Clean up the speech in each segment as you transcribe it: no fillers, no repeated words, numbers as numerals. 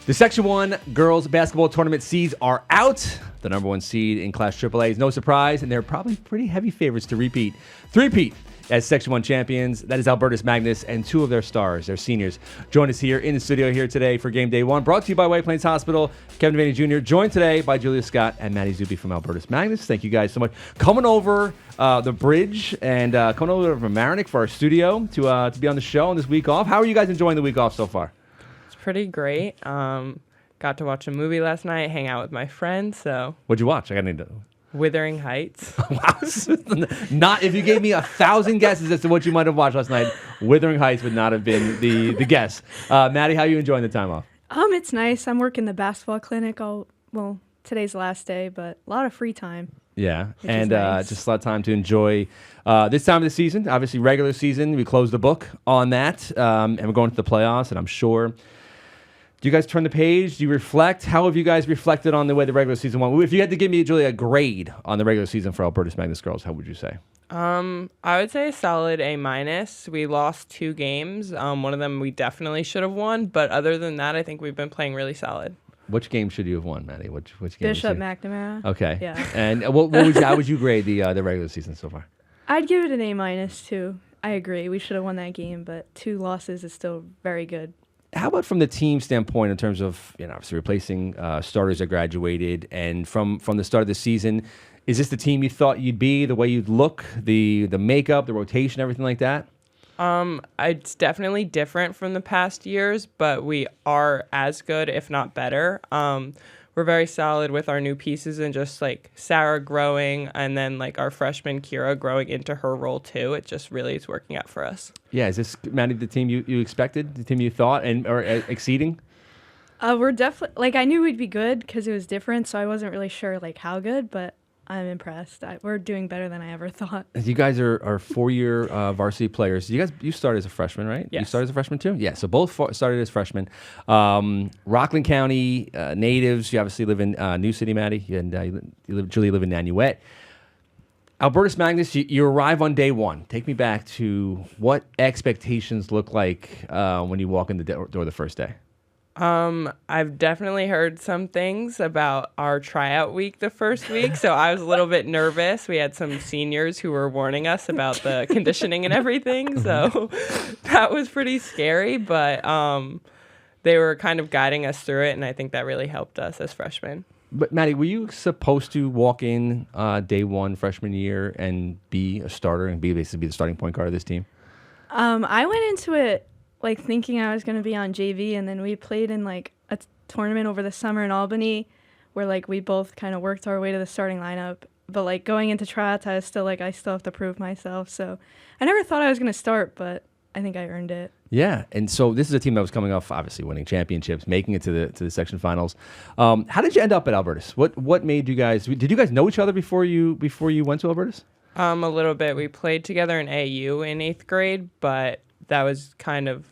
The Section 1 girls basketball tournament seeds are out. The number 1 seed in Class AAA is no surprise, and they're probably pretty heavy favorites to three-peat as Section 1 champions. That is Albertus Magnus and 2 of their stars, their seniors. Join us here in the studio here today for GameDay One, brought to you by White Plains Hospital. Kevin Devaney Jr., joined today by Julia Scott and Maddy Zuppe from Albertus Magnus. Thank you guys so much. Coming over the bridge and coming over from Mamaroneck for our studio to be on the show on this week off. How are you guys enjoying the week off so far? Pretty great. Got to watch a movie last night, hang out with my friends. So What'd you watch? I gotta need to. Wuthering Heights. Wow. Not if you gave me 1,000 guesses as to what you might have watched last night, Wuthering Heights would not have been the guess. Maddy, how are you enjoying the time off? It's nice. I'm working the basketball clinic. Today's the last day, but a lot of free time. Yeah, and nice. Just a lot of time to enjoy this time of the season. Obviously, regular season, we closed the book on that, and we're going to the playoffs, and I'm sure. Do you guys turn the page? Do you reflect? How have you guys reflected on the way the regular season went? If you had to give me, Julia, a grade on the regular season for Albertus Magnus girls, how would you say? I would say a solid A-. We lost 2 games. One of them we definitely should have won, but other than that, I think we've been playing really solid. Which game should you have won, Maddy? Which game? Bishop McNamara. Okay. Yeah. And how would you grade the regular season so far? I'd give it an A- too. I agree. We should have won that game, but 2 losses is still very good. How about from the team standpoint in terms of, obviously replacing starters that graduated, and from the start of the season, is this the team you thought you'd be, the way you'd look, the makeup, the rotation, everything like that? It's definitely different from the past years, but we are as good, if not better. We're very solid with our new pieces and just like Sarah growing and then like our freshman Kira growing into her role too. It just really is working out for us. Yeah, is this, Maddy, the team you expected, the team you thought, or exceeding? We're definitely, I knew we'd be good because it was different, so I wasn't really sure how good, but I'm impressed. We're doing better than I ever thought. You guys are 4-year varsity players. You started as a freshman, right? Yes. You started as a freshman too? Yeah, so both started as freshmen. Rockland County natives. You obviously live in New City, Maddy, and Julia live in Nanuet. Albertus Magnus, you arrive on day one. Take me back to what expectations look like when you walk in the door the first day. I've definitely heard some things about our tryout week the first week, so I was a little bit nervous. We had some seniors who were warning us about the conditioning and everything, so that was pretty scary, but they were kind of guiding us through it, and I think that really helped us as freshmen. But Maddy, were you supposed to walk in day one freshman year and be a starter and basically be the starting point guard of this team? I went into it thinking I was going to be on JV, and then we played in a tournament over the summer in Albany where we both kind of worked our way to the starting lineup. But going into tryouts, I was still I still have to prove myself. So I never thought I was going to start, but I think I earned it. Yeah, and so this is a team that was coming off obviously winning championships, making it to the section finals. How did you end up at Albertus? What made you guys? Did you guys know each other before you went to Albertus? A little bit. We played together in AU in 8th grade, but that was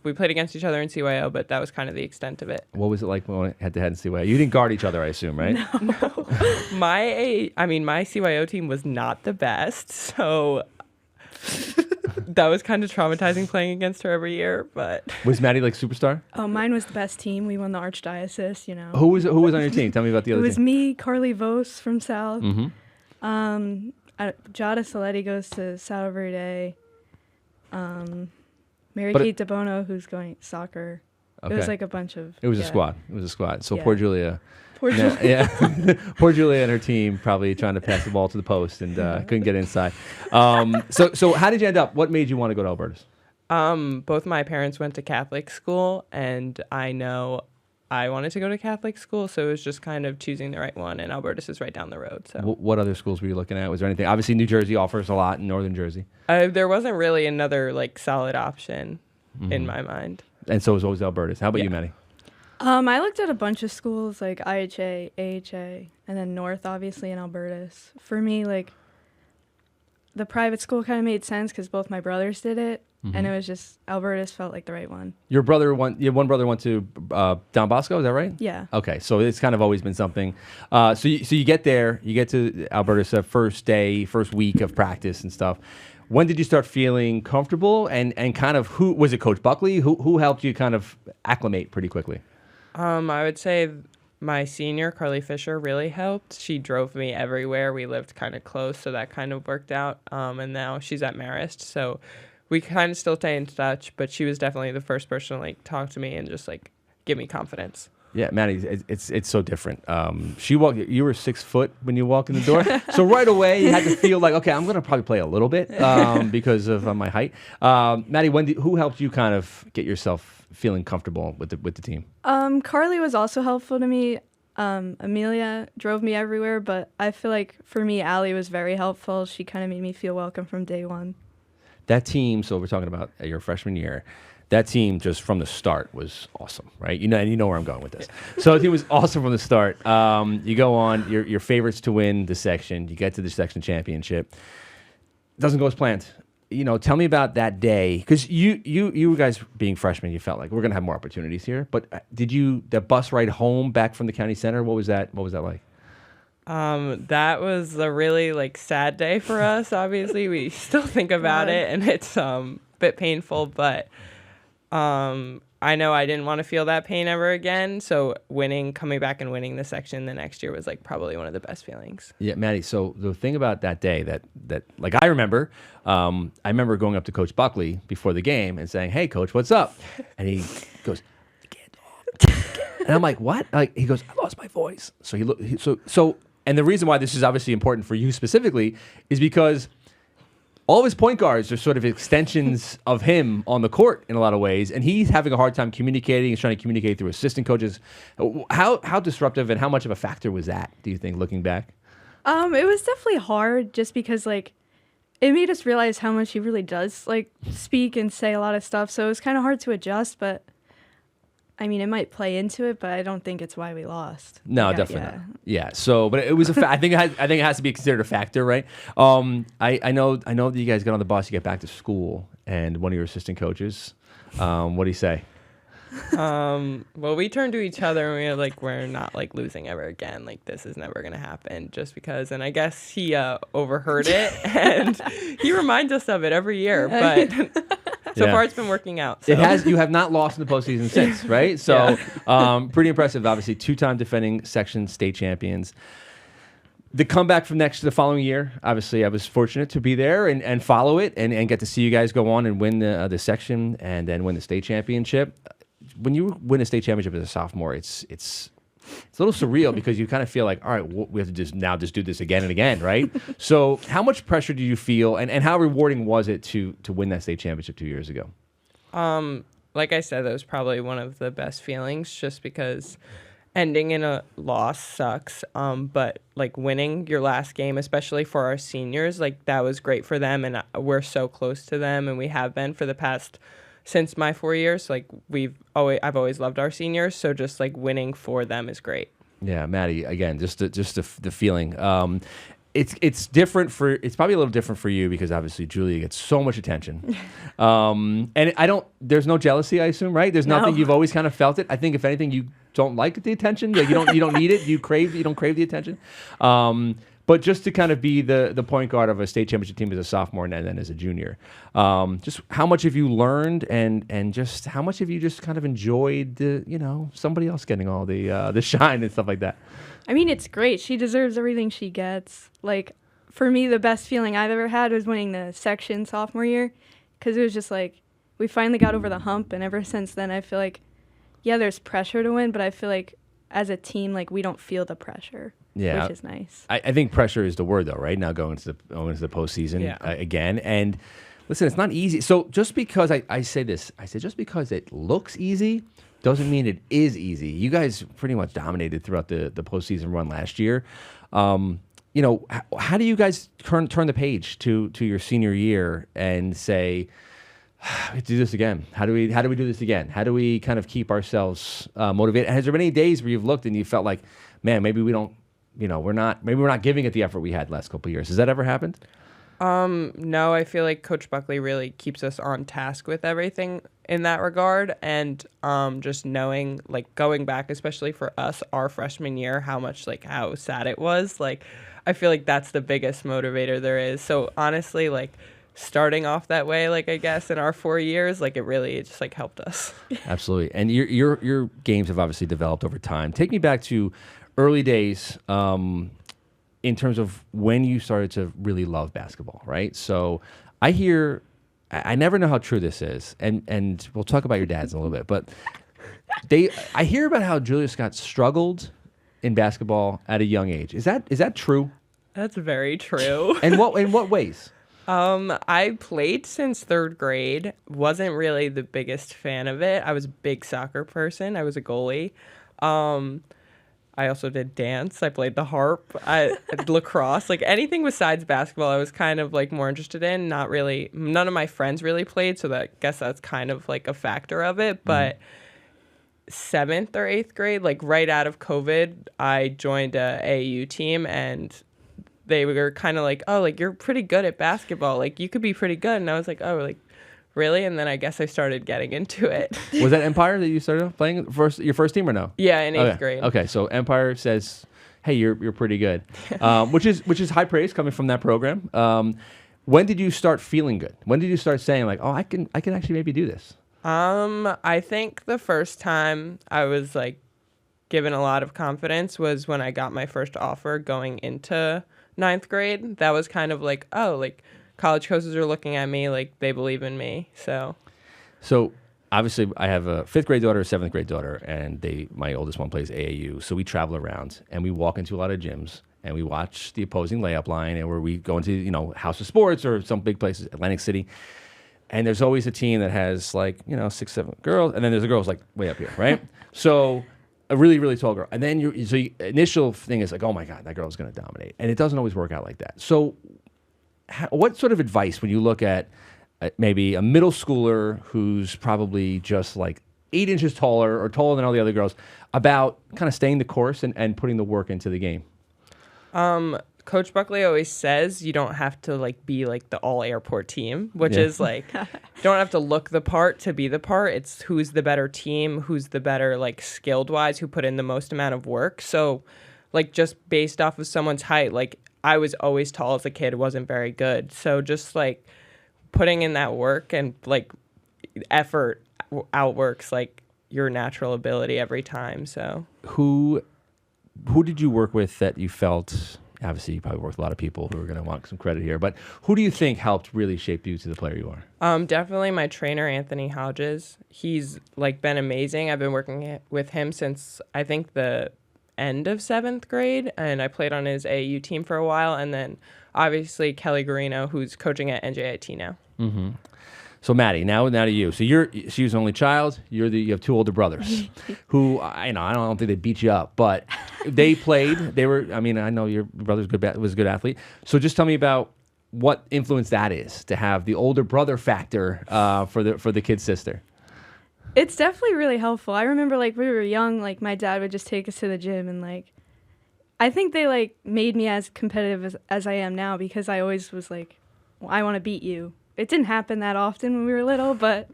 we played against each other in CYO, but that was kind of the extent of it. What was it like when we head-to-head in CYO? You didn't guard each other, I assume, right? No. My CYO team was not the best, so that was kind of traumatizing playing against her every year. But was Maddy superstar? Oh, mine was the best team. We won the Archdiocese, Who was on your team? Tell me about the other team. It was me, Carly Vos from South. Mm-hmm. Jada Saletti goes to Sal Verde. Mary Kate DeBono, who's going soccer. Okay. It was a bunch of... It was a squad. So yeah. Poor Julia. Poor Julia. Yeah. Poor Julia and her team probably trying to pass the ball to the post and couldn't get inside. So how did you end up? What made you want to go to Albertus? Both my parents went to Catholic school, and I know I wanted to go to Catholic school, so it was just kind of choosing the right one, and Albertus is right down the road. So, what other schools were you looking at? Was there anything? Obviously, New Jersey offers a lot in Northern Jersey. There wasn't really another solid option in my mind. And so was always Albertus. How about you, Maddy? I looked at a bunch of schools like IHA, AHA, and then North, obviously, and Albertus. For me, the private school kind of made sense because both my brothers did it. Mm-hmm. And it was just, Albertus felt like the right one. Your one brother went to Don Bosco, is that right? Yeah. Okay, so it's kind of always been something. So you get there, you get to Albertus first day, first week of practice and stuff. When did you start feeling comfortable and kind of who, was it Coach Buckley? Who helped you kind of acclimate pretty quickly? I would say my senior, Carly Fisher, really helped. She drove me everywhere. We lived kind of close, so that kind of worked out. And now she's at Marist, so we kind of still stay in touch, but she was definitely the first person to like talk to me and just like give me confidence. Yeah, Maddy, it's so different. You were 6 foot when you walked in the door, so right away you had to feel like, okay, I'm gonna probably play a little bit because of my height. Maddy, who helped you kind of get yourself feeling comfortable with the team? Carly was also helpful to me. Amelia drove me everywhere, but I feel like for me, Allie was very helpful. She kind of made me feel welcome from day one. That team, so we're talking about your freshman year, that team just from the start was awesome, right? And you know where I'm going with this. So the team was awesome from the start. You go on, your favorites to win the section. You get to the section championship. Doesn't go as planned. Tell me about that day, because you guys being freshmen, you felt like we're gonna have more opportunities here. But the bus ride home back from the county center? What was that like? That was a really like sad day for us. Obviously, we still think about it, and it's a bit painful. But I know I didn't want to feel that pain ever again. So coming back and winning the section the next year was like probably one of the best feelings. Yeah, Maddy. So the thing about that day that like I remember going up to Coach Buckley before the game and saying, "Hey, Coach, what's up?" And he goes, "I can't talk." And I'm like, "What?" Like he goes, "I lost my voice." So he looked. So. And the reason why this is obviously important for you specifically is because all of his point guards are sort of extensions of him on the court in a lot of ways, and he's having a hard time communicating. He's trying to communicate through assistant coaches. How disruptive and how much of a factor was that, do you think, looking back? It was definitely hard just because, like, it made us realize how much he really does, like, speak and say a lot of stuff. So it was kind of hard to adjust, but I mean, it might play into it, but I don't think it's why we lost. No, definitely not. Yeah. So, but it was I think it has to be considered a factor, right? I know that you guys got on the bus, you get back to school, and one of your assistant coaches, what do you say? Well, we turned to each other and we were like, we're not like losing ever again. Like, this is never going to happen just because. And I guess he overheard it and he reminds us of it every year. But so far it's been working out. So. You have not lost in the postseason since, right? So pretty impressive. Obviously, 2-time defending section state champions. The comeback from the following year, obviously, I was fortunate to be there and follow it and get to see you guys go on and win the section and then win the state championship. When you win a state championship as a sophomore, it's a little surreal because you kind of feel like, all right, we have to just do this again and again, right? So how much pressure do you feel, and how rewarding was it to win that state championship 2 years ago? Like I said, that was probably one of the best feelings just because ending in a loss sucks. But like winning your last game, especially for our seniors, like that was great for them, and we're so close to them, and we have been for the past since my 4 years. Like I've always loved our seniors, so just like winning for them is great. Yeah, Maddy, again, just the feeling. It's different it's probably a little different for you because obviously Julia gets so much attention, and there's no jealousy, I assume, right? There's nothing. You've always kind of felt it. I think if anything, you don't like the attention. Like you don't need it. You don't crave the attention. But just to kind of be the point guard of a state championship team as a sophomore and then as a junior, just how much have you learned and just how much have you just kind of enjoyed somebody else getting all the shine and stuff like that? I mean, it's great. She deserves everything she gets. Like, for me, the best feeling I've ever had was winning the section sophomore year because it was just like we finally got over the hump, and ever since then I feel like, yeah, there's pressure to win, but I feel like as a team, like we don't feel the pressure. Yeah, which is nice. I think pressure is the word, though, right? Now going to the postseason again. And listen, it's not easy. So just because I say this, just because it looks easy doesn't mean it is easy. You guys pretty much dominated throughout the postseason run last year. How do you guys turn the page to your senior year and say, we do this again? How do we do this again? How do we kind of keep ourselves motivated? Has there been any days where you've looked and you felt like, man, maybe we're not giving it the effort we had last couple of years? Has that ever happened? No, I feel like Coach Buckley really keeps us on task with everything in that regard. And just knowing, like, going back, especially for us, our freshman year, how sad it was. Like, I feel like that's the biggest motivator there is. So honestly, like, starting off that way, like I guess in our 4 years, like it just like helped us. Absolutely. And your games have obviously developed over time. Take me back to early days in terms of when you started to really love basketball, right? So I never know how true this is, and we'll talk about your dads in a little bit, but I hear about how Julia Scott struggled in basketball at a young age. Is that true? That's very true. And in what ways? I played since 3rd grade. Wasn't really the biggest fan of it. I was a big soccer person. I was a goalie. I also did dance. I played the harp. I did lacrosse. Like anything besides basketball, I was kind of like more interested in. Not really. None of my friends really played, so I guess that's kind of like a factor of it. But 7th or 8th grade, like right out of COVID, I joined a AAU team, and they were kind of like, "Oh, like you're pretty good at basketball. Like you could be pretty good." And I was like, "Oh, like really?" And then I guess I started geting into it. Was that Empire that you started playing your first team or no? Yeah, in 8th grade. Okay, so Empire says, "Hey, you're pretty good," which is high praise coming from that program. When did you start feeling good? When did you start saying like, "Oh, I can actually maybe do this"? I think the first time I was like given a lot of confidence was when I got my first offer going into 9th grade. That was kind of like, oh, like college coaches are looking at me, like they believe in me. So obviously I have a 5th grade daughter, a 7th grade daughter, and my oldest one plays AAU. So we travel around and we walk into a lot of gyms and we watch the opposing layup line, and where we go into, House of Sports or some big places, Atlantic City. And there's always a team that has 6, 7 girls, and then there's a girl's like way up here, right? So a really, really tall girl. And then your initial thing is like, oh my God, that girl's going to dominate. And it doesn't always work out like that. So what sort of advice when you look at maybe a middle schooler who's probably just like 8 inches taller or taller than all the other girls about kind of staying the course and putting the work into the game? Coach Buckley always says you don't have to like be like the all airport team, which is like you don't have to look the part to be the part. It's who's the better team, who's the better like skilled wise, who put in the most amount of work. So like just based off of someone's height, like I was always tall as a kid, wasn't very good. So just like putting in that work and like effort outworks like your natural ability every time. So who did you work with that you felt? Obviously, you probably worked with a lot of people who are going to want some credit here, but who do you think helped really shape you to the player you are? Definitely my trainer, Anthony Hodges. He's like been amazing. I've been working with him since I think the end of 7th grade, and I played on his AAU team for a while, and then obviously Kelly Garino, who's coaching at NJIT now. Mm-hmm. So Maddy, now to you. So she was an only child. You have 2 older brothers, who I don't think they beat you up, but they played. They were. I mean, I know your brother was a good athlete. So just tell me about what influence that is to have the older brother factor for the kid sister. It's definitely really helpful. I remember like we were young, like my dad would just take us to the gym, and like I think they like made me as competitive as I am now, because I always was like, well, I want to beat you. It didn't happen that often when we were little, but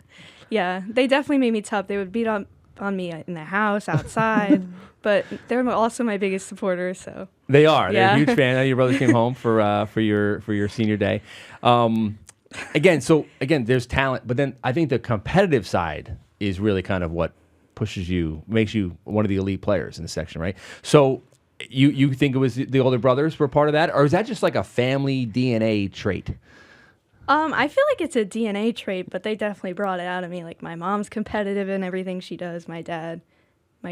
yeah, they definitely made me tough. They would beat on me in the house, outside, but they're also my biggest supporters. So they are. Yeah. They're a huge fan. Your brothers came home for your senior day. Again, there's talent, but then I think the competitive side is really kind of what makes you one of the elite players in the section, right? So you think it was the older brothers were part of that, or is that just like a family DNA trait? I feel like it's a DNA trait, but they definitely brought it out of me. Like my mom's competitive in everything she does. My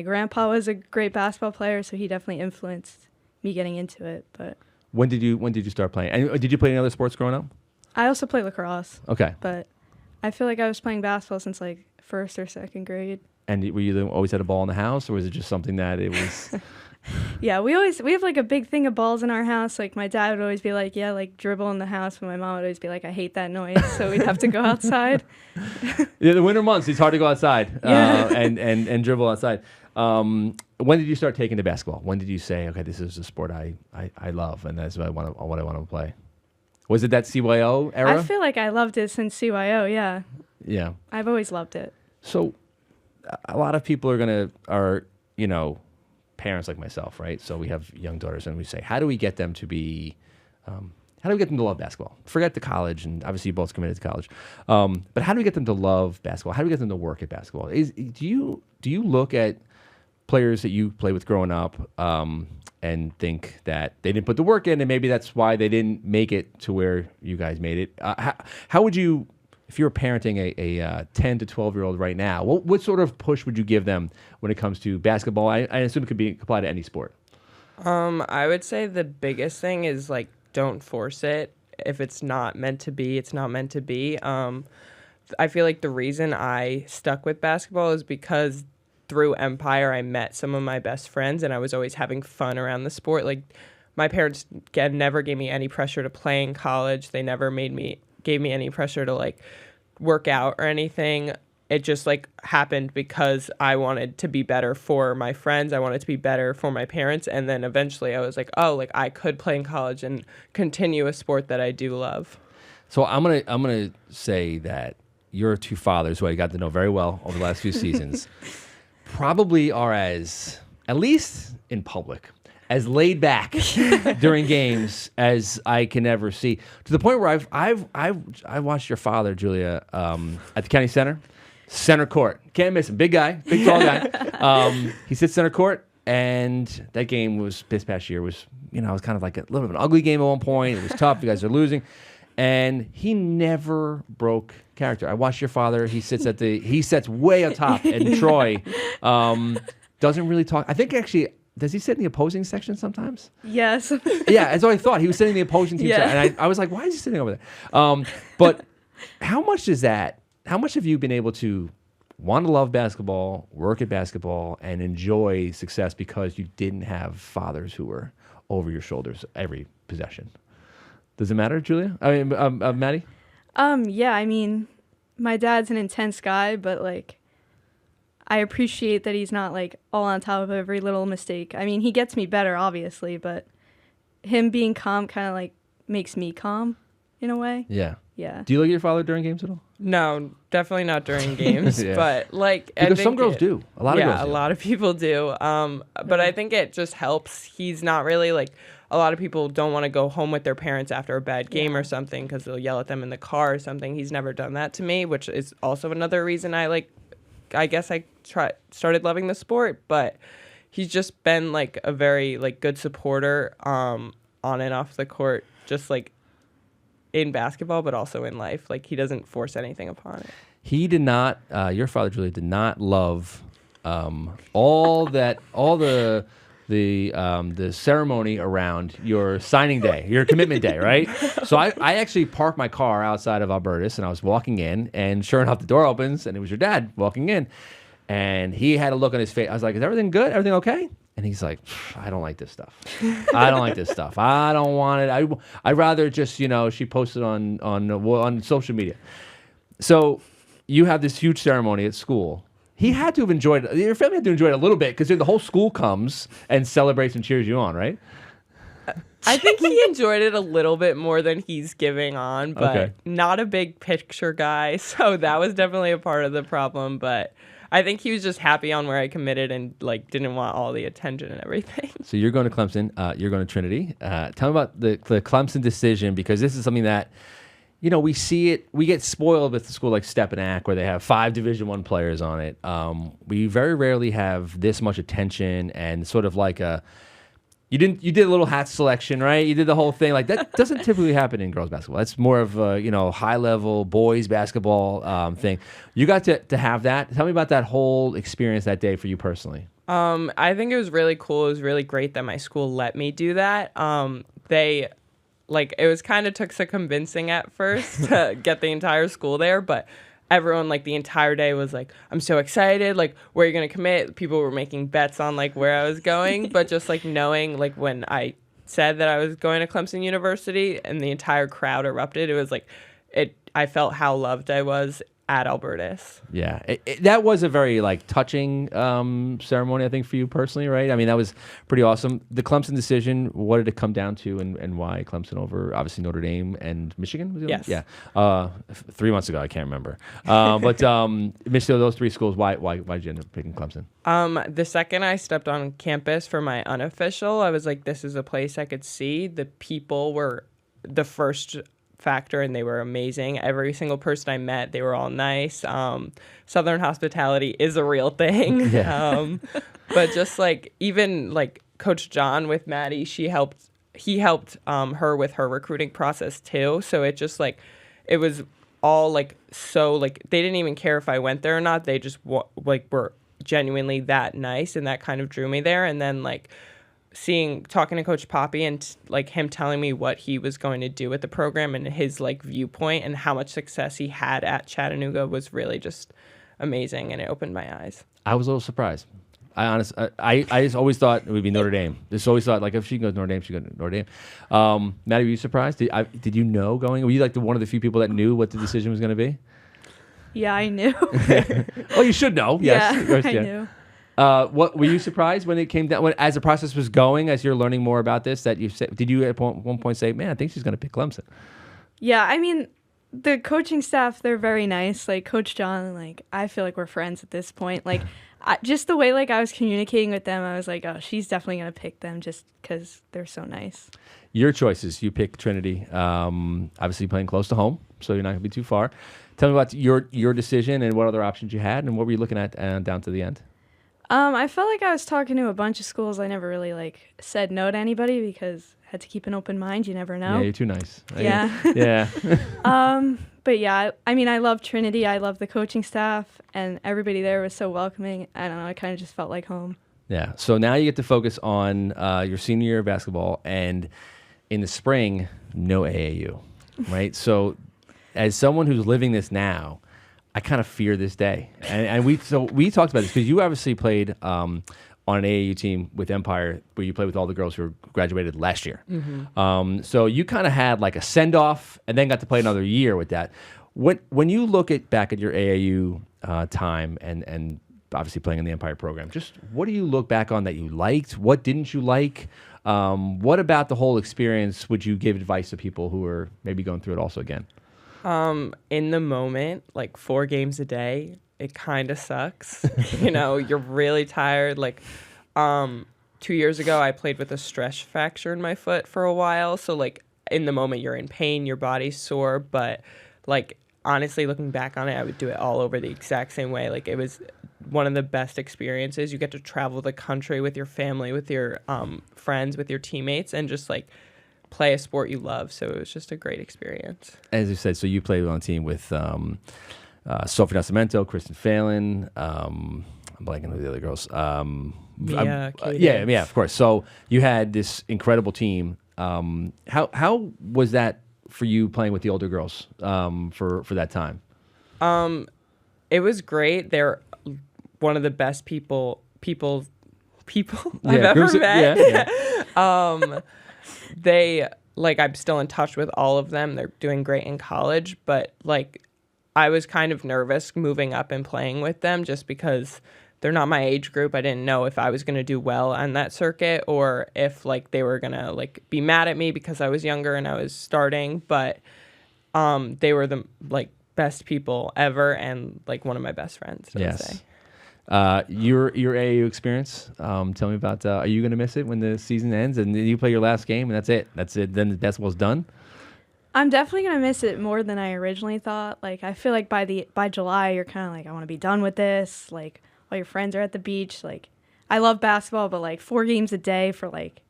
grandpa was a great basketball player, so he definitely influenced me getting into it. But when did you start playing? And did you play any other sports growing up? I also play lacrosse. Okay. But I feel like I was playing basketball since like 1st or 2nd grade. And were you always had a ball in the house, or was it just something that it was? Yeah, we have like a big thing of balls in our house. Like my dad would always be like, yeah, like dribble in the house. But my mom would always be like, I hate that noise. So we'd have to go outside. Yeah, the winter months, it's hard to go outside and dribble outside. When did you start taking to basketball? When did you say, okay, this is a sport I love, and that's what I want to play? Was it that CYO era? I feel like I loved it since CYO, yeah. Yeah. I've always loved it. So a lot of people are parents like myself, right? So we have young daughters, and we say, how do we get them to be How do we get them to love basketball? Forget the college, and obviously you both committed to college. But how do we get them to love basketball? How do we get them to work at basketball? Do you look at players that you play with growing up and think that they didn't put the work in, and maybe that's why they didn't make it to where you guys made it? How would you, if you were parenting a 10 to 12-year-old right now, what sort of push would you give them when it comes to basketball? I assume it could be applied to any sport. I would say the biggest thing is like, don't force it. If it's not meant to be, it's not meant to be. I feel like the reason I stuck with basketball is because through Empire, I met some of my best friends, and I was always having fun around the sport. Like, my parents never gave me any pressure to play in college. They never gave me any pressure to like work out or anything. It just like happened because I wanted to be better for my friends. I wanted to be better for my parents. And then eventually I was like, oh, like I could play in college and continue a sport that I do love. So I'm gonna say that your two fathers, who I got to know very well over the last few seasons, probably are as, at least in public, as laid back during games as I can ever see. To the point where I've watched your father, Julia, at the county center court. Can't miss him. Big guy, big tall guy. He sits center court, and that game was this past year was, it was kind of like a little bit of an ugly game at one point. It was tough. You guys are losing, and he never broke character. I watched your father. He sits way up top, and Troy doesn't really talk. I think actually. Does he sit in the opposing section sometimes? Yes. Yeah, that's what I thought. He was sitting in the opposing team section. And I was like, why is he sitting over there? But how much have you been able to want to love basketball, work at basketball, and enjoy success because you didn't have fathers who were over your shoulders every possession? Does it matter, Julia? I mean, Maddy? Yeah, I mean, my dad's an intense guy, but like, I appreciate that he's not like all on top of every little mistake. I mean, he gets me better, obviously, but him being calm kind of like makes me calm in a way. Yeah. Yeah. Do you look at your father during games at all? No, definitely not during games. Yeah. But like, because some girls do. A lot of girls do. A lot of people do. But I think it just helps. He's not really like, a lot of people don't want to go home with their parents after a bad game or something because they'll yell at them in the car or something. He's never done that to me, which is also another reason I guess I started loving the sport, but he's just been like a very like good supporter on and off the court, just like in basketball, but also in life. Like he doesn't force anything upon it. He did not. Your father, Julia, did not love all the ceremony around your signing day, your commitment day, right? So I actually parked my car outside of Albertus, and I was walking in, and sure enough, the door opens, and it was your dad walking in, and he had a look on his face. I was like, "Is everything good? Everything okay?" And he's like, "I don't like this stuff. I don't like this stuff. I don't want it. I'd rather just, she posted on social media." So you have this huge ceremony at school. He had to have enjoyed it. Your family had to enjoy it a little bit because the whole school comes and celebrates and cheers you on, right? I think he enjoyed it a little bit more than he's giving on, but not a big picture guy. So that was definitely a part of the problem. But I think he was just happy on where I committed and like didn't want all the attention and everything. So you're going to Clemson. You're going to Trinity. Tell me about the Clemson decision, because this is something that, we see it. We get spoiled with a school like Stepinac, where they have 5 Division I players on it. We very rarely have this much attention and sort of like you did a little hat selection, right? You did the whole thing. Like that doesn't typically happen in girls basketball. That's more of a high level boys basketball thing. You got to have that. Tell me about that whole experience that day for you personally. I think it was really cool. It was really great that my school let me do that. It was kind of took some convincing at first to get the entire school there, but everyone the entire day was like, I'm so excited, where are you going to commit? People were making bets on where I was going, but just knowing when I said that I was going to Clemson University and the entire crowd erupted, it was I felt how loved I was at Albertus. Yeah, that was a very touching ceremony, I think, for you personally, right? I mean, that was pretty awesome. The Clemson decision, what did it come down to, and why Clemson over obviously Notre Dame and Michigan? Was it? Yes. Yeah. 3 months ago, I can't remember. But Michigan, those 3 schools, why did you end up picking Clemson? The second I stepped on campus for my unofficial, I was like, this is a place I could see. The people were the first factor, and they were amazing. Every single person I met, they were all nice. Southern hospitality is a real thing. Yeah. But just like even like Coach John with Maddy, he helped her with her recruiting process too. So it just like it was all like so like they didn't even care if I went there or not. They just were genuinely that nice, and that kind of drew me there. And then like talking to Coach Poppy and like him telling me what he was going to do with the program and his like viewpoint and how much success he had at Chattanooga was really just amazing, and it opened my eyes. I was a little surprised. I just always thought it would be Notre Dame. Just always thought like if she goes Notre Dame, she goes Notre Dame. Maddy, were you surprised? Did you know going? Were you like one of the few people that knew what the decision was going to be? Yeah, I knew. Well, you should know. Yes, yeah, of course, I yeah. knew. What were you surprised when it came down as the process was going, as you're learning more about this? That you said, did you at one point say, "Man, I think she's going to pick Clemson"? Yeah, I mean, the coaching staff, they're very nice. Like Coach John, like I feel like we're friends at this point. Like just the way like I was communicating with them, I was like, oh, she's definitely going to pick them just because they're so nice. Your choices. You picked Trinity. Obviously playing close to home, so you're not going to be too far. Tell me about your decision and what other options you had, and what were you looking at down to the end? I felt like I was talking to a bunch of schools. I never really like said no to anybody because I had to keep an open mind. You never know. Yeah, you're too nice. Yeah. Yeah. But yeah, I mean, I love Trinity. I love the coaching staff, and everybody there was so welcoming. I don't know. I kind of just felt like home. Yeah. So now you get to focus on your senior year of basketball, and in the spring, no AAU, right? So as someone who's living this now, I kind of fear this day. And we talked about this because you obviously played on an AAU team with Empire where you played with all the girls who graduated last year. Mm-hmm. So you kind of had like a send-off and then got to play another year with that. When you look back at your AAU time and obviously playing in the Empire program, just what do you look back on that you liked? What didn't you like? What about the whole experience would you give advice to people who are maybe going through it also again? In the moment, like 4 games a day, it kind of sucks. You're really tired. Like, 2 years ago, I played with a stress fracture in my foot for a while. So, like, in the moment, you're in pain, your body's sore. But, like, honestly, looking back on it, I would do it all over the exact same way. Like, it was one of the best experiences. You get to travel the country with your family, with your friends, with your teammates, and just, like, play a sport you love. So it was just a great experience. As you said, so you played on a team with Sophie Nascimento, Kristen Phelan, I'm blanking on the other girls. Yeah, of course. So you had this incredible team. How was that for you playing with the older girls for that time? It was great. They're one of the best people I've ever met. Yeah. I'm still in touch with all of them. They're doing great in college, but like I was kind of nervous moving up and playing with them just because they're not my age group. I didn't know if I was going to do well on that circuit or if like they were going to like be mad at me because I was younger and I was starting, but they were the like best people ever and like one of my best friends, I would say. Your AAU experience, tell me about, are you going to miss it when the season ends and then you play your last game and that's it? Then the basketball's done? I'm definitely going to miss it more than I originally thought. Like, I feel like by July, you're kind of like, I want to be done with this. Like, all your friends are at the beach. Like, I love basketball, but like 4 games a day for like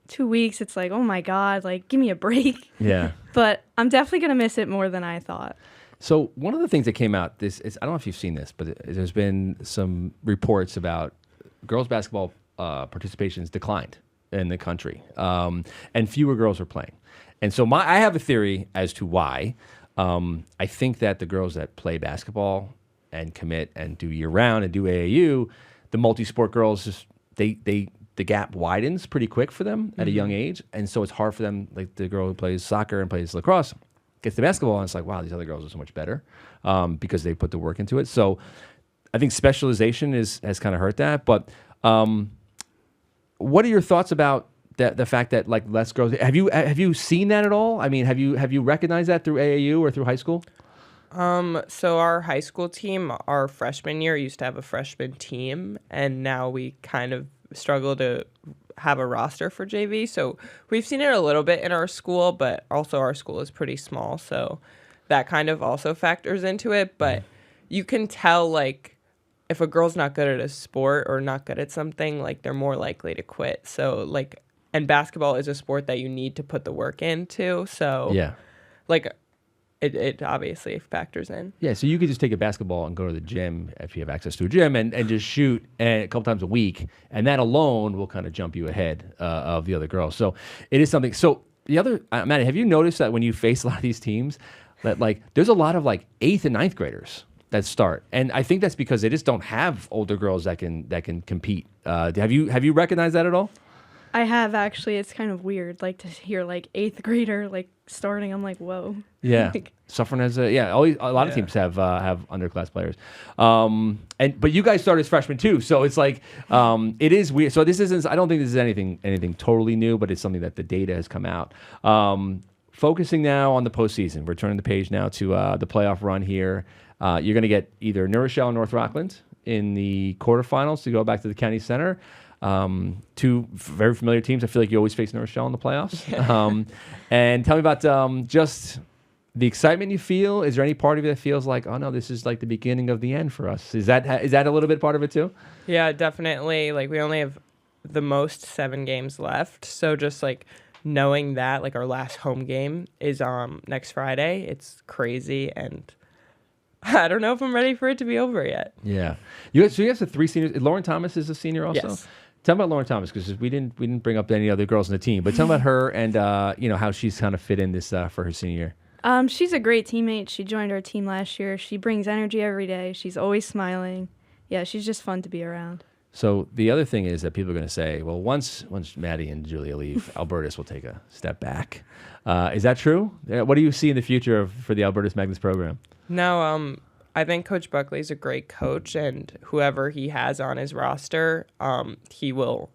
2 weeks, it's like, oh my God, like, give me a break. Yeah. But I'm definitely going to miss it more than I thought. So one of the things that came out, I don't know if you've seen this, but there's been some reports about girls basketball participations declined in the country, and fewer girls are playing. And so I have a theory as to why. I think that the girls that play basketball and commit and do year-round and do AAU, the multi-sport girls, just the gap widens pretty quick for them at a young age, and so it's hard for them, like the girl who plays soccer and plays lacrosse, gets the basketball, and it's like, wow, these other girls are so much better because they put the work into it. So I think specialization has kind of hurt that. But what are your thoughts about the fact that like less girls? Have you seen that at all? I mean, have you recognized that through AAU or through high school? So our high school team, our freshman year used to have a freshman team, and now we kind of struggle to have a roster for JV. So we've seen it a little bit in our school, but also our school is pretty small. So that kind of also factors into it. But you can tell, like, if a girl's not good at a sport or not good at something, like, they're more likely to quit. So, like, and basketball is a sport that you need to put the work into. So, like, it obviously factors in. Yeah, so you could just take a basketball and go to the gym if you have access to a gym and just shoot a couple times a week, and that alone will kind of jump you ahead of the other girls. So it is something. So the other, Maddy, have you noticed that when you face a lot of these teams, that like there's a lot of like 8th and 9th graders that start, and I think that's because they just don't have older girls that can compete. Have you recognized that at all? I have, actually. It's kind of weird, like, to hear, like, 8th grader, like, starting. I'm like, whoa. Yeah. Suffern has always a lot of teams have underclass players. But you guys started as freshmen too, so it's like it is weird. So this isn't, I don't think this is anything totally new, but it's something that the data has come out. Focusing now on the postseason. We're turning the page now to the playoff run here. You're going to get either New Rochelle or North Rockland in the quarterfinals to go back to the county center. Two very familiar teams. I feel like you always face New Rochelle in the playoffs. And tell me about just the excitement you feel. Is there any part of you that feels like, oh no, this is like the beginning of the end for us? Is that a little bit part of it too? Yeah, definitely. Like, we only have the most 7 games left. So just like knowing that, like, our last home game is next Friday, it's crazy, and I don't know if I'm ready for it to be over yet. Yeah. So you have the 3 seniors. Lauren Thomas is a senior also? Yes. Tell me about Lauren Thomas, because we didn't bring up any other girls on the team, but tell me about her and how she's kind of fit in this for her senior year. She's a great teammate. She joined our team last year. She brings energy every day. She's always smiling. Yeah, she's just fun to be around. So the other thing is that people are going to say, well, once Maddy and Julia leave, Albertus will take a step back. Is that true? What do you see in the future for the Albertus Magnus program? No, I think Coach Buckley's a great coach, and whoever he has on his roster, he will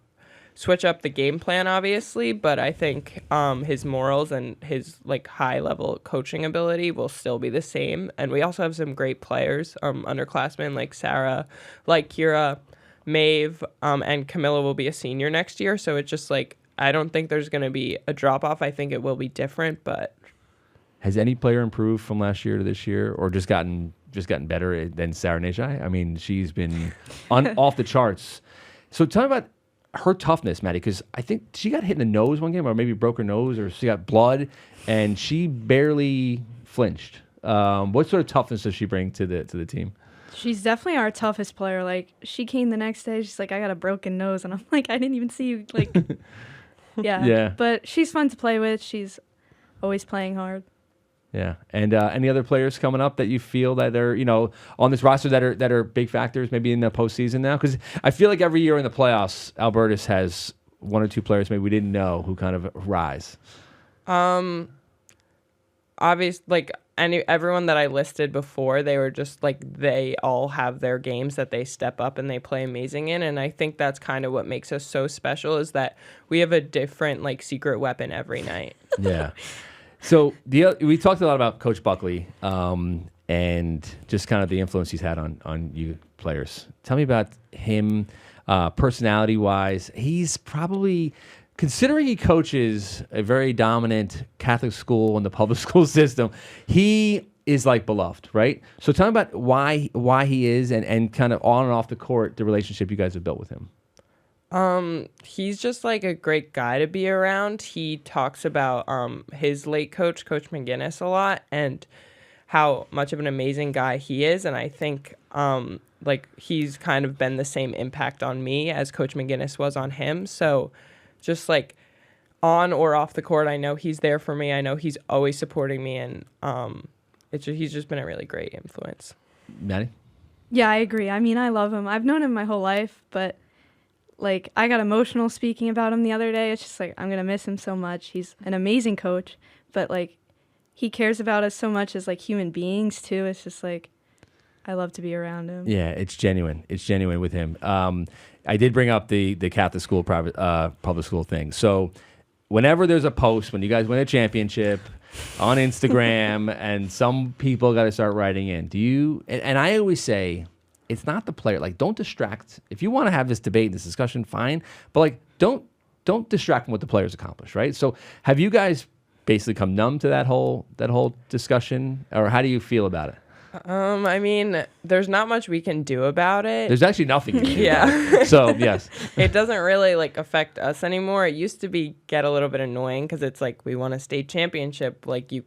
switch up the game plan, obviously, but I think his morals and his like high-level coaching ability will still be the same. And we also have some great players, underclassmen like Sarah, like Kira, Maeve, and Camilla will be a senior next year. So it's just like, I don't think there's going to be a drop-off. I think it will be different, but... Has any player improved from last year to this year, or just gotten better than Sarah Nejai? I mean, she's been off the charts. So tell me about her toughness, Maddy, because I think she got hit in the nose one game, or maybe broke her nose, or she got blood, and she barely flinched. What sort of toughness does she bring to the team? She's definitely our toughest player. Like, she came the next day, she's like, I got a broken nose, and I'm like, I didn't even see you. Like, yeah. But she's fun to play with. She's always playing hard. Yeah, and any other players coming up that you feel that are on this roster that are big factors maybe in the postseason now? Because I feel like every year in the playoffs, Albertus has 1 or 2 players maybe we didn't know who kind of rise. Obviously, like everyone that I listed before, they were just like, they all have their games that they step up and they play amazing in, and I think that's kind of what makes us so special, is that we have a different like secret weapon every night. Yeah. So we talked a lot about Coach Buckley and just kind of the influence he's had on you players. Tell me about him personality-wise. He's probably, considering he coaches a very dominant Catholic school in the public school system, he is like beloved, right? So tell me about why he is and kind of on and off the court, the relationship you guys have built with him. He's just like a great guy to be around. He talks about his late coach, Coach McGinnis, a lot, and how much of an amazing guy he is. And I think like he's kind of been the same impact on me as Coach McGinnis was on him. So just like on or off the court, I know he's there for me. I know he's always supporting me, and he's just been a really great influence. Maddy? Yeah, I agree. I mean, I love him. I've known him my whole life, but like, I got emotional speaking about him the other day. It's just like, I'm going to miss him so much. He's an amazing coach, but like, he cares about us so much as like human beings too. It's just like, I love to be around him. Yeah, it's genuine. It's genuine with him. I did bring up the Catholic school, public school thing. So whenever there's a post, when you guys win a championship on Instagram and some people got to start writing in, and I always say, it's not the player. Like, don't distract. If you want to have this debate, this discussion, fine. But like, don't don't distract from what the players accomplish, right? So have you guys basically come numb to that whole discussion, or how do you feel about it? I mean, there's not much we can do about it. There's actually nothing you can do Yeah. about it. So, yes. It doesn't really like affect us anymore. It used to get a little bit annoying because it's like we won a state championship. Like you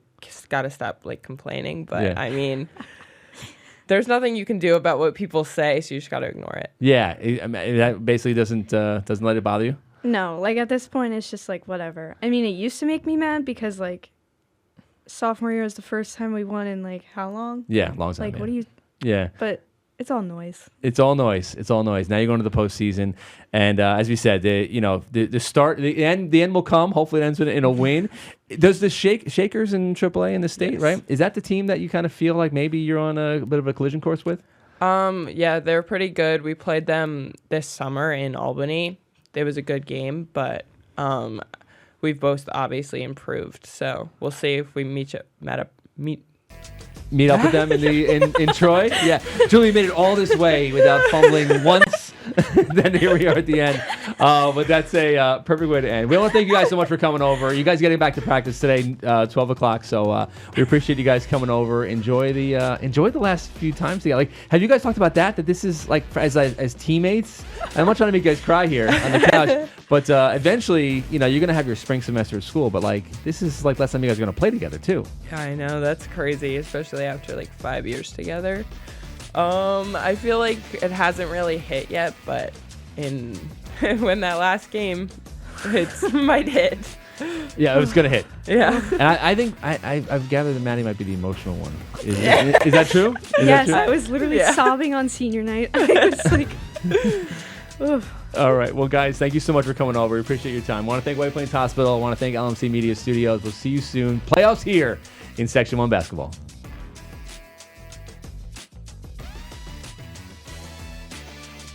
got to stop like complaining. But Yeah. I mean, there's nothing you can do about what people say, so you just got to ignore it. Yeah. I mean, that basically doesn't let it bother you? No, like at this point, it's just like whatever. I mean, it used to make me mad because like sophomore year was the first time we won in like how long? Yeah, long time. Like, yeah. what do you? Yeah. But it's all noise. It's all noise. It's all noise. Now you're going to the postseason, and as we said, the start, the end will come. Hopefully, it ends in a win. Does the Shakers in AAA in the state, right? Is that the team that you kind of feel like maybe you're on a bit of a collision course with? Yeah, they're pretty good. We played them this summer in Albany. It was a good game, but we've both obviously improved. So we'll see if we meet up with them in Troy. Yeah, Julie made it all this way without fumbling once. Then here we are at the end. But that's a perfect way to end. We want to thank you guys so much for coming over. You guys getting back to practice today, 12 o'clock. So we appreciate you guys coming over. Enjoy the last few times together. Like, have you guys talked about that this is like as teammates? I'm not trying to make you guys cry here on the couch, but eventually, you're gonna have your spring semester at school. But like, this is like last time you guys are gonna play together too. Yeah, I know, that's crazy, especially after like 5 years together. I feel like it hasn't really hit yet, but when that last game it might hit. Yeah, it was gonna hit. Yeah. And I think I've gathered that Maddy might be the emotional one. Is that true? Yes, I was literally sobbing on senior night. I was like, oof. All right. Well, guys, thank you so much for coming over. We appreciate your time. I want to thank White Plains Hospital. I want to thank LMC Media Studios. We'll see you soon. Playoffs here in Section 1 basketball.